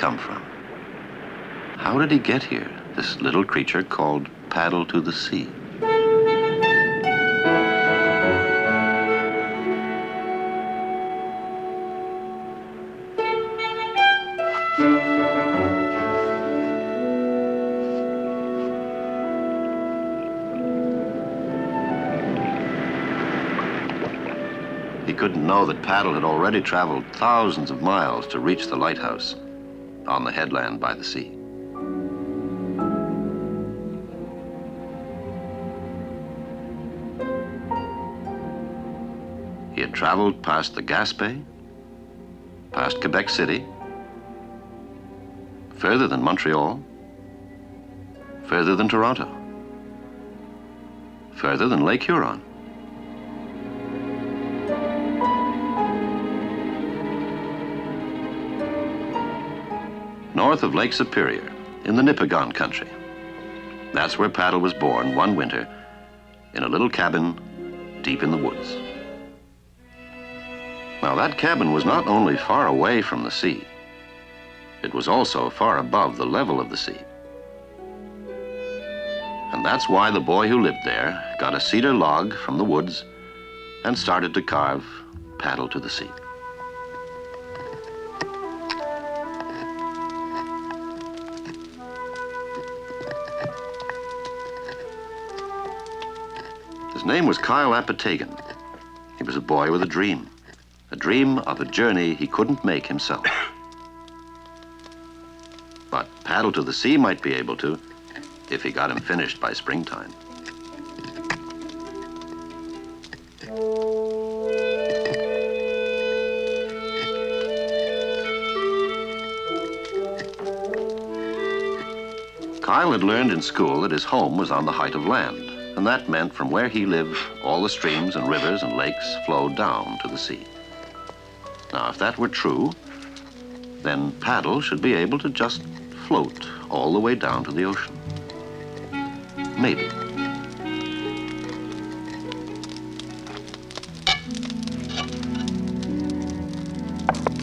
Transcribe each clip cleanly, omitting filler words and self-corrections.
come from? How did he get here, this little creature called Paddle to the Sea? He couldn't know that Paddle had already traveled thousands of miles to reach the lighthouse on the headland by the sea. He had traveled past the Gaspé, past Quebec City, further than Montreal, further than Toronto, further than Lake Huron. North of Lake Superior, in the Nipigon country. That's where Paddle was born one winter, in a little cabin deep in the woods. Now, that cabin was not only far away from the sea, it was also far above the level of the sea. And that's why the boy who lived there got a cedar log from the woods and started to carve Paddle to the Sea. His name was Kyle Apatagan. He was a boy with a dream of a journey he couldn't make himself. But Paddle to the Sea might be able to, if he got him finished by springtime. Kyle had learned in school that his home was on the height of land, and that meant from where he lived, all the streams and rivers and lakes flowed down to the sea. Now, if that were true, then Paddle should be able to just float all the way down to the ocean. Maybe.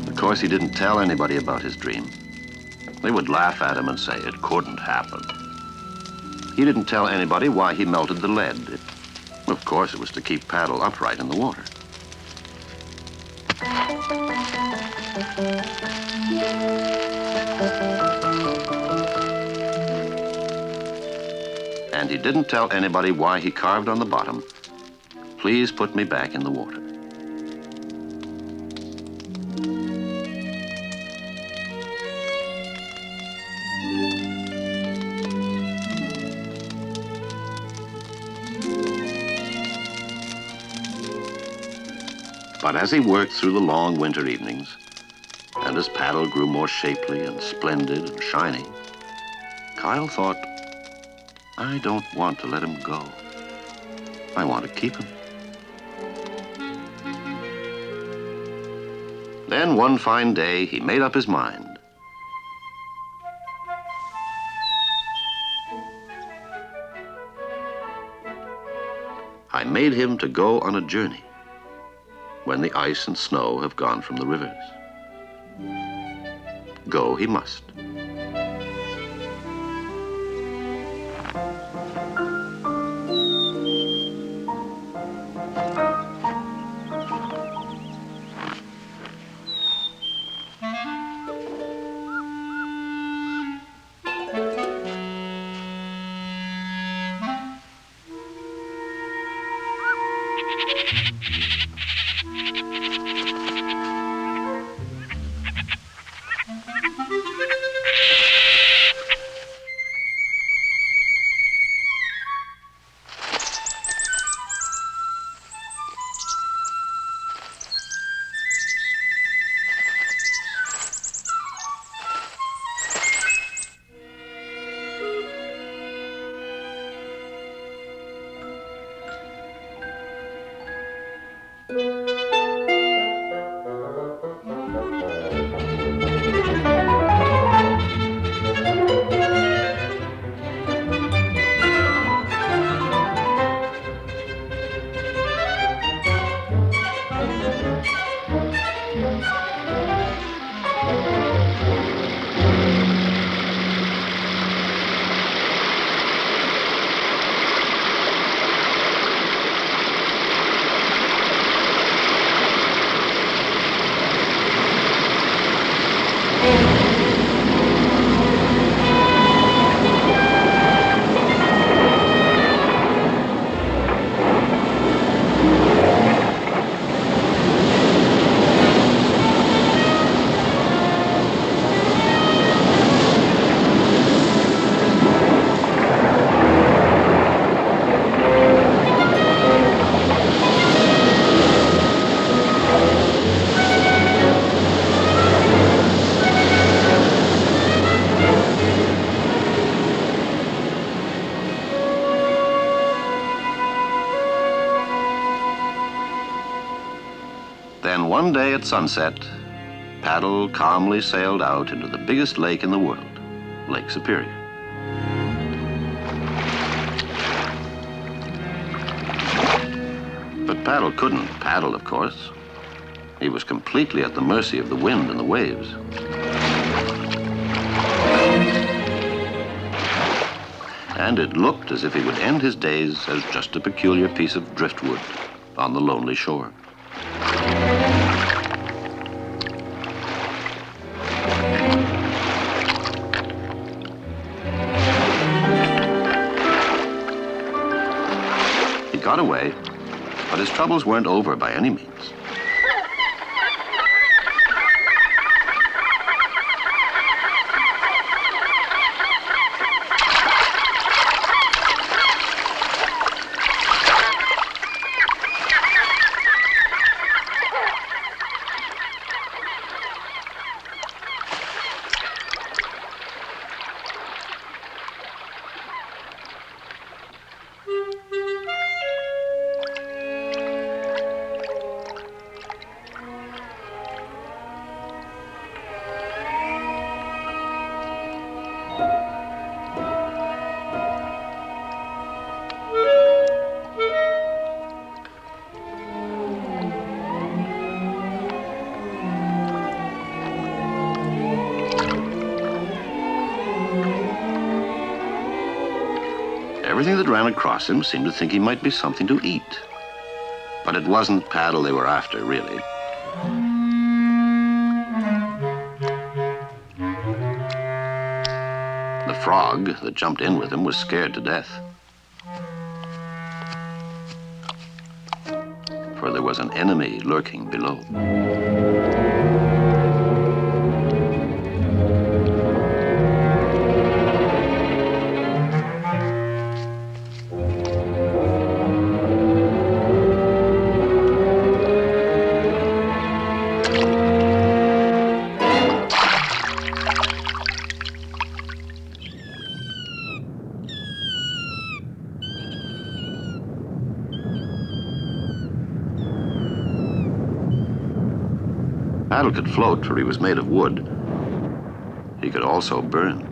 Of course, he didn't tell anybody about his dream. They would laugh at him and say it couldn't happen. He didn't tell anybody why he melted the lead. Of course, it was to keep Paddle upright in the water. And he didn't tell anybody why he carved on the bottom, "Please put me back in the water." But as he worked through the long winter evenings, and as Paddle grew more shapely and splendid and shiny, Kyle thought, I don't want to let him go. I want to keep him. Then one fine day, he made up his mind. I made him to go on a journey when the ice and snow have gone from the rivers. Go he must. one day at sunset, Paddle calmly sailed out into the biggest lake in the world, Lake Superior. But Paddle couldn't paddle, of course. He was completely at the mercy of the wind and the waves. And it looked as if he would end his days as just a peculiar piece of driftwood on the lonely shore. He got away, but his troubles weren't over by any means. Everything that ran across him seemed to think he might be something to eat. But it wasn't Paddle they were after, really. The frog that jumped in with him was scared to death. For there was an enemy lurking below. Paddle could float, for he was made of wood. He could also burn.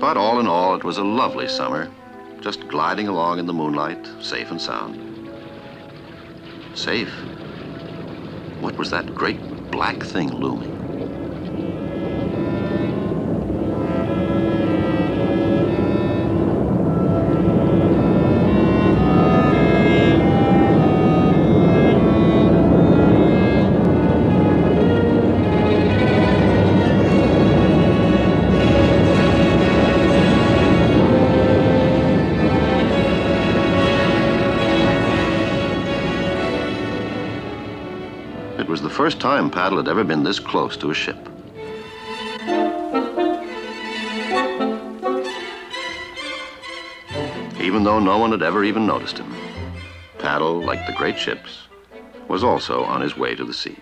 But all in all, it was a lovely summer, just gliding along in the moonlight, safe and sound. Safe? What was that great black thing looming? It was the first time Paddle had ever been this close to a ship. Even though no one had ever even noticed him, Paddle, like the great ships, was also on his way to the sea.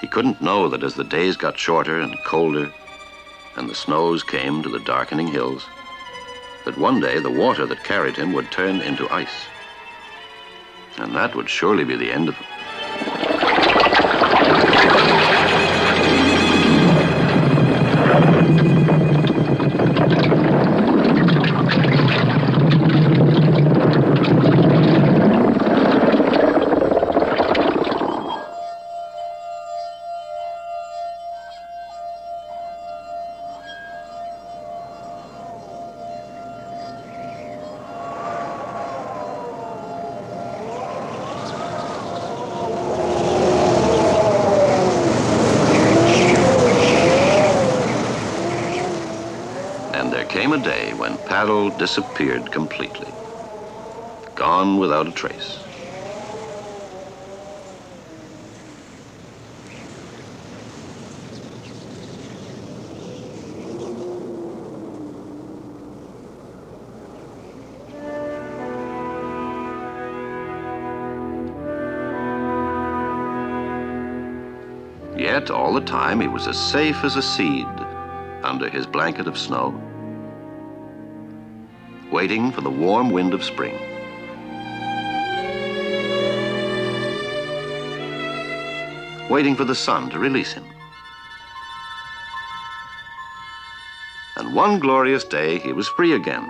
He couldn't know that as the days got shorter and colder, and the snows came to the darkening hills, that one day the water that carried him would turn into ice. And that would surely be the end of him. Came a day when paddle disappeared completely, gone without a trace. Yet all the time he was as safe as a seed under his blanket of snow, waiting for the warm wind of spring. Waiting for the sun to release him. And one glorious day he was free again.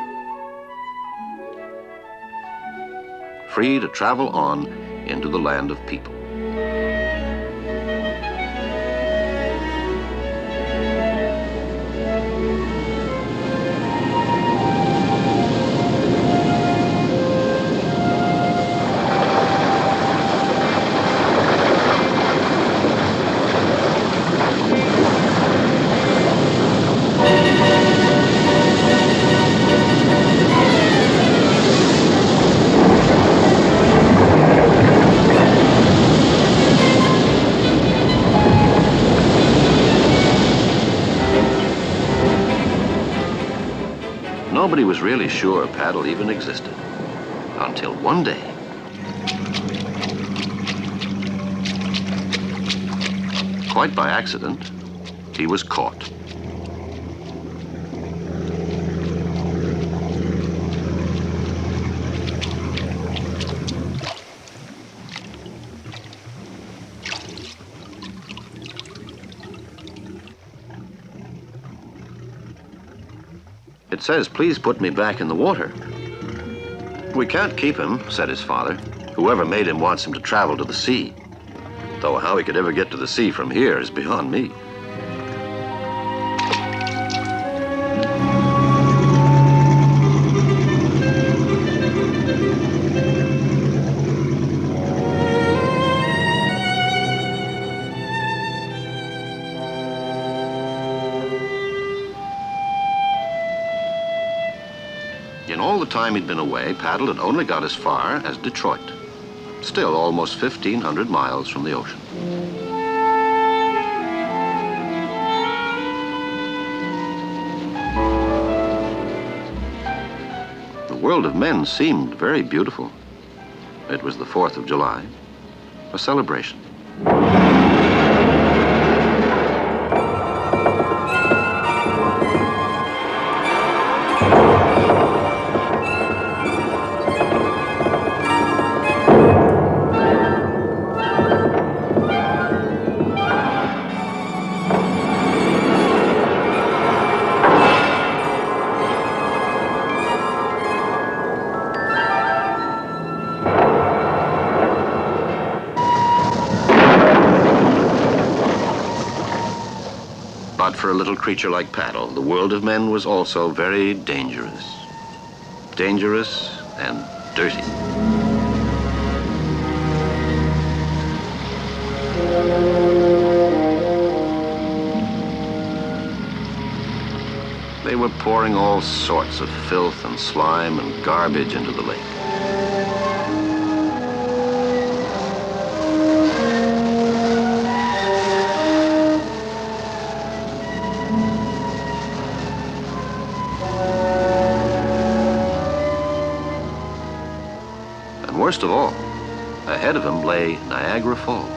Free to travel on into the land of people. Nobody was really sure paddle even existed until one day. Quite by accident, he was caught. It says, "Please put me back in the water." "We can't keep him," said his father. "Whoever made him wants him to travel to the sea. Though how he could ever get to the sea from here is beyond me." In all the time he'd been away, paddle had only got as far as Detroit, still almost 1,500 miles from the ocean. The world of men seemed very beautiful. It was the 4th of July, a celebration. But for a little creature like paddle, the world of men was also very dangerous. Dangerous and dirty. They were pouring all sorts of filth and slime and garbage into the lake. Worst of all, ahead of him lay Niagara Falls.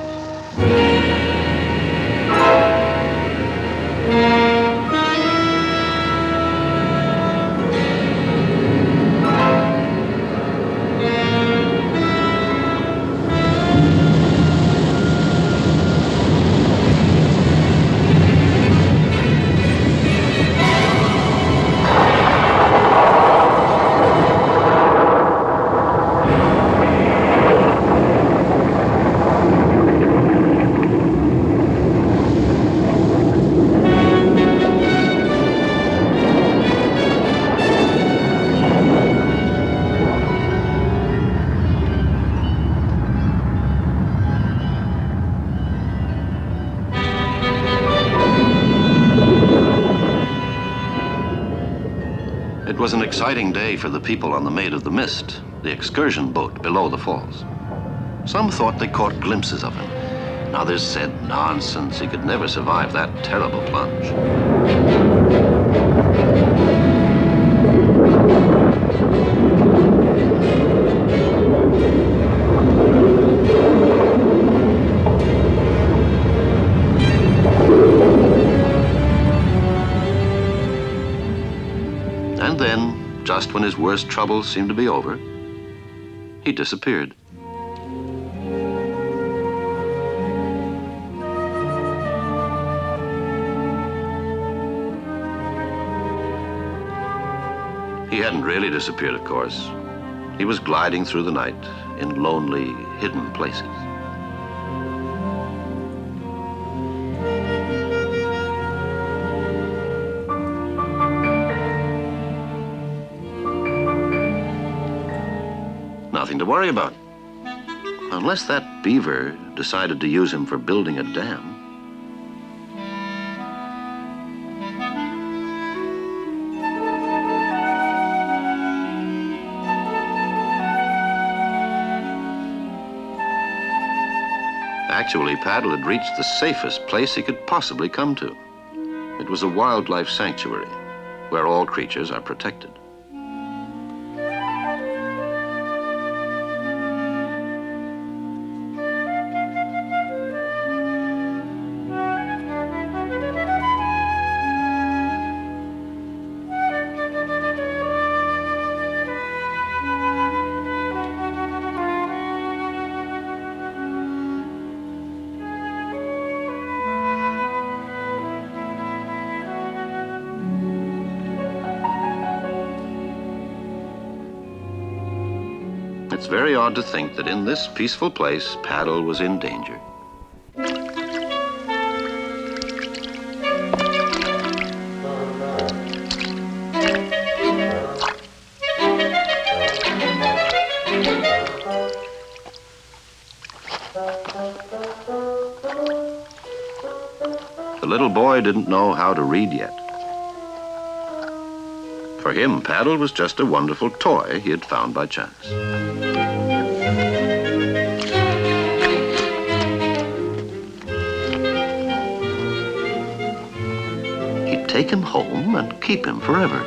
was an exciting day for the people on the Maid of the Mist, the excursion boat below the falls. Some thought they caught glimpses of him, and others said nonsense, he could never survive that terrible plunge. And then, just when his worst troubles seemed to be over, he disappeared. He hadn't really disappeared, of course. He was gliding through the night in lonely, hidden places. Nothing to worry about. Unless that beaver decided to use him for building a dam. Actually, Paddle had reached the safest place he could possibly come to. It was a wildlife sanctuary where all creatures are protected. It's very odd to think that in this peaceful place, Paddle was in danger. The little boy didn't know how to read yet. For him, Paddle was just a wonderful toy he had found by chance. He'd take him home and keep him forever.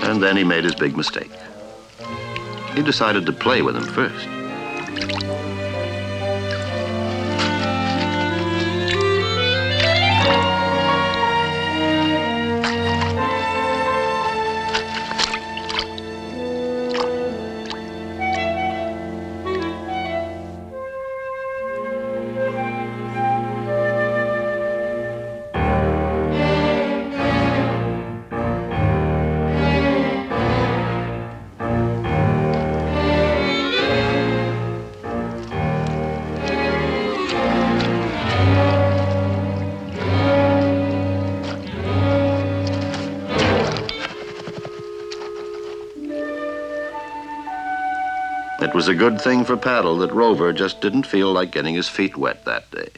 And then he made his big mistake. He decided to play with him first. It was a good thing for Paddle that Rover just didn't feel like getting his feet wet that day.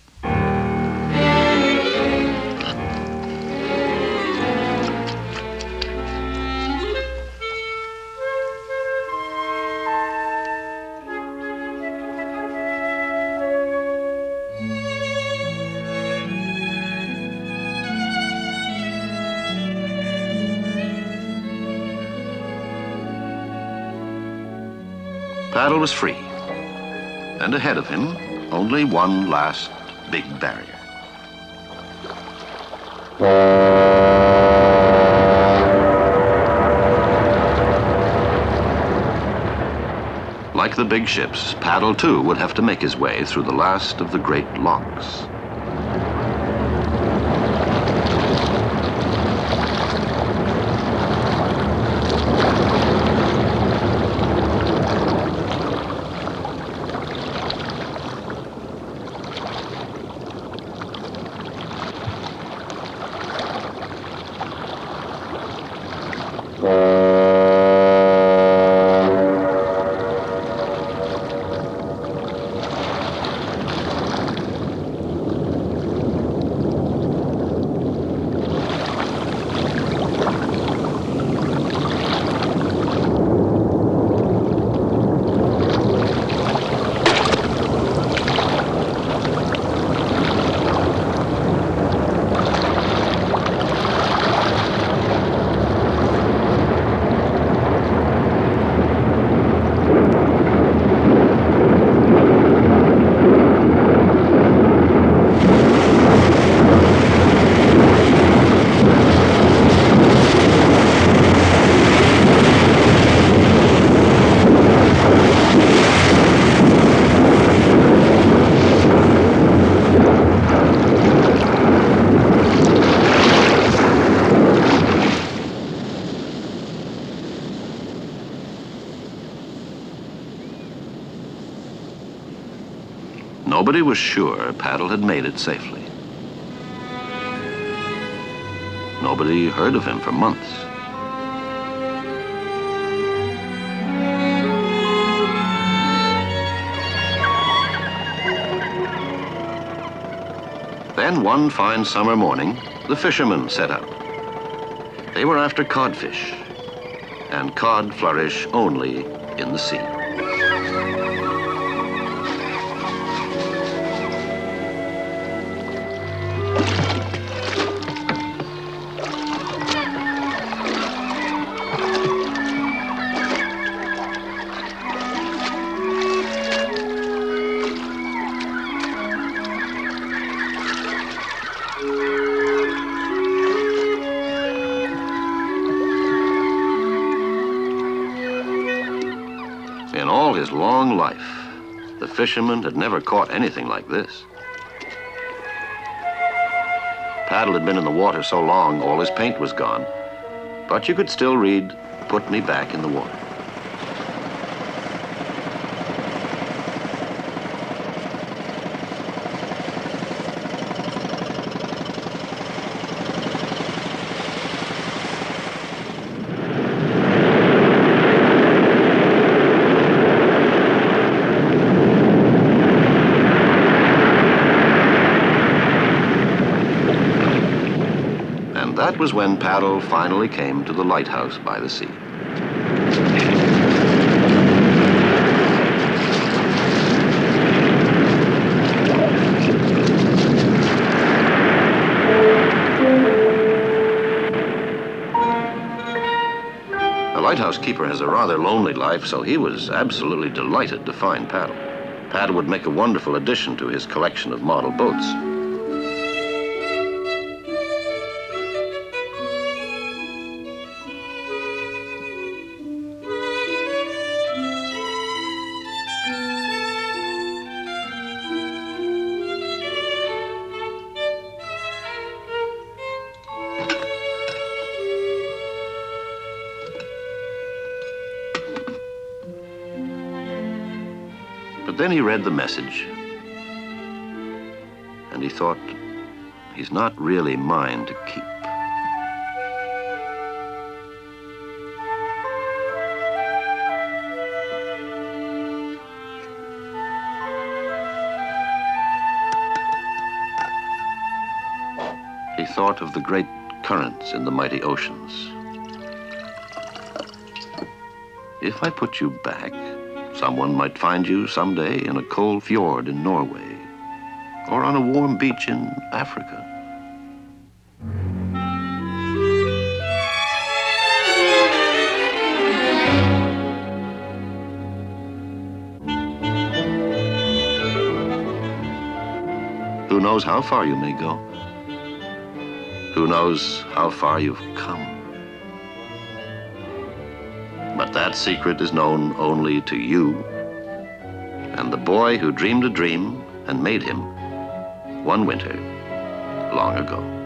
Paddle was free, and ahead of him, only one last big barrier. Like the big ships, Paddle too would have to make his way through the last of the great locks. Nobody was sure Paddle had made it safely. Nobody heard of him for months. Then one fine summer morning, the fishermen set out. They were after codfish, and cod flourish only in the sea. In all his long life, the fisherman had never caught anything like this. Paddle had been in the water so long, all his paint was gone. But you could still read, "Put me back in the water." That was when Paddle finally came to the lighthouse by the sea. The lighthouse keeper has a rather lonely life, so he was absolutely delighted to find Paddle. Paddle would make a wonderful addition to his collection of model boats. But then he read the message, and he thought, he's not really mine to keep. He thought of the great currents in the mighty oceans. If I put you back, someone might find you someday in a cold fjord in Norway, or on a warm beach in Africa. Who knows how far you may go? Who knows how far you've come? But that secret is known only to you and the boy who dreamed a dream and made him one winter long ago.